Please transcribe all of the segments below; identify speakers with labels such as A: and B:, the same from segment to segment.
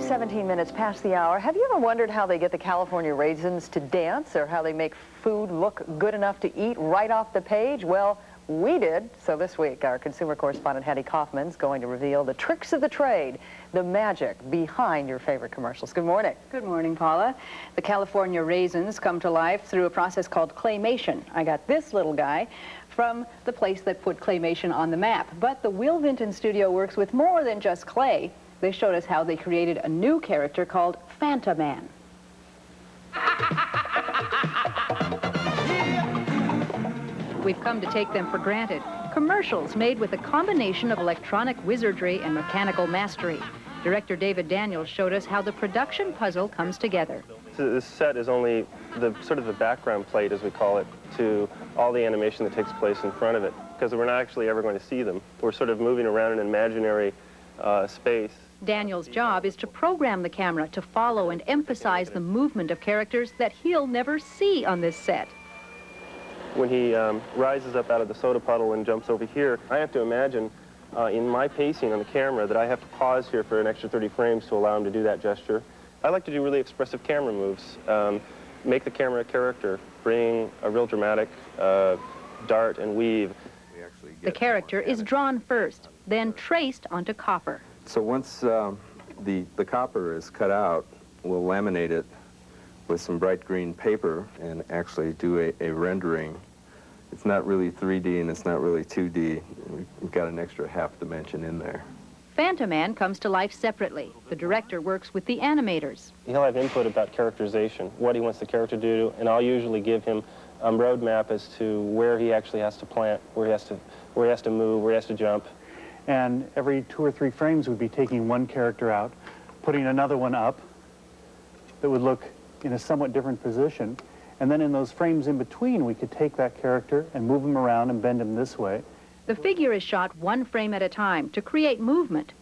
A: 17 minutes past the hour. Have you ever wondered how they get the California raisins to dance, or how they make food look good enough to eat right off the page? Well, we did. So this week, our consumer correspondent Hattie Kaufman's going to reveal the tricks of the trade, the magic behind your favorite commercials. Good morning.
B: Good morning, Paula. The California raisins come to life through a process called claymation. I got this little guy from the place that put claymation on the map. But the Will Vinton Studio works with more than just clay. They showed us how they created a new character called Fantaman. We've come to take them for granted. Commercials made with a combination of electronic wizardry and mechanical mastery. Director David Daniels showed us how the production puzzle comes together.
C: This set is only the sort of the background plate, as we call it, to all the animation that takes place in front of it, because we're not actually ever going to see them. We're sort of moving around an imaginary space.
B: Daniel's job is to program the camera to follow and emphasize the movement of characters that he'll never see on this set.
C: When he rises up out of the soda puddle and jumps over here, I have to imagine in my pacing on the camera that I have to pause here for an extra 30 frames to allow him to do that gesture. I like to do really expressive camera moves, make the camera a character, bring a real dramatic dart and weave.
B: The character is drawn first, then traced onto copper.
D: So once the copper is cut out, we'll laminate it with some bright green paper and actually do a rendering. It's not really 3D and it's not really 2D. We've got an extra half dimension in there.
B: Fantaman comes to life separately. The director works with the animators.
C: He'll have input about characterization, what he wants the character to do, and I'll usually give him a roadmap as to where he actually has to plant, where he has to move, where he has to jump.
E: And every 2 or 3 frames we'd be taking one character out, putting another one up that would look in a somewhat different position. And then in those frames in between, we could take that character and move him around and bend him this way.
B: The figure is shot 1 frame at a time to create movement.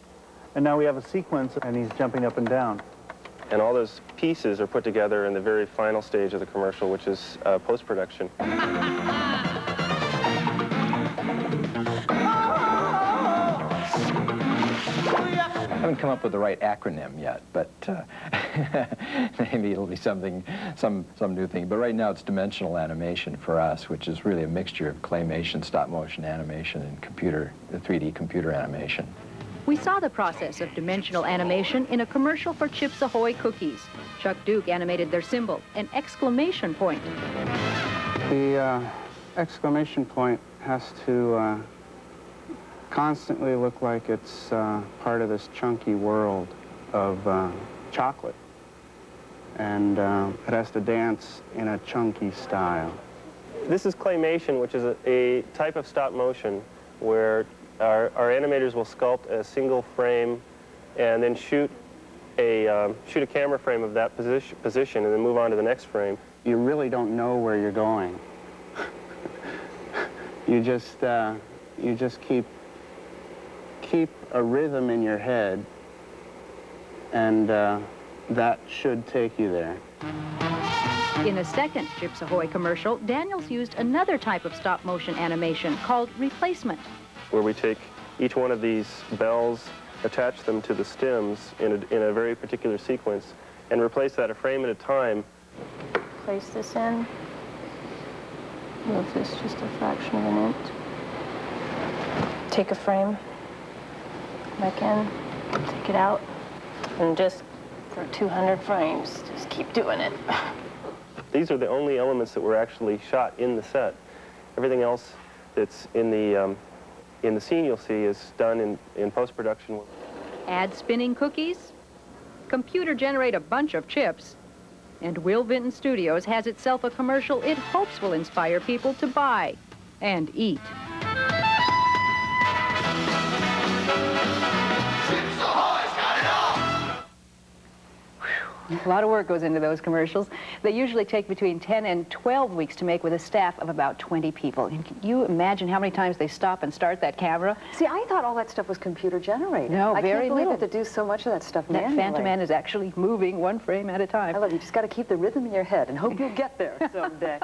E: And now we have a sequence, and he's jumping up and down.
C: And all those pieces are put together in the very final stage of the commercial, which is post-production.
F: I haven't come up with the right acronym yet, but maybe it'll be something, some new thing. But right now it's dimensional animation for us, which is really a mixture of claymation, stop-motion animation, and 3D computer animation.
B: We saw the process of dimensional animation in a commercial for Chips Ahoy cookies. Chuck Duke animated their symbol, an exclamation point.
G: The exclamation point has to constantly look like it's part of this chunky world of chocolate. And it has to dance in a chunky style.
C: This is claymation, which is a type of stop motion where our animators will sculpt a single frame and then shoot a camera frame of that position and then move on to the next frame.
G: You really don't know where you're going. You just keep a rhythm in your head, and that should take you there.
B: In a second Chips Ahoy commercial, Daniels used another type of stop-motion animation called replacement,
C: where we take each one of these bells, attach them to the stems in a very particular sequence, and replace that a frame at a time.
H: Place this in. Move this just a fraction of an inch. Take a frame. Back in, take it out, and just for 200 frames, just keep doing it.
C: These are the only elements that were actually shot in the set. Everything else that's in the scene you'll see is done in post-production.
B: Add spinning cookies, computer generate a bunch of chips, and Will Vinton Studios has itself a commercial it hopes will inspire people to buy and eat. A lot of work goes into those commercials. They usually take between 10 and 12 weeks to make with a staff of about 20 people. And can you imagine how many times they stop and start that camera?
A: See, I thought all that stuff was computer generated.
B: No,
A: I
B: very
A: can't believe
B: little.
A: that to do so much of that stuff
B: That
A: manually.
B: Fantaman is actually moving 1 frame at a time.
A: I love you. Just got to keep the rhythm in your head and hope you'll get there someday.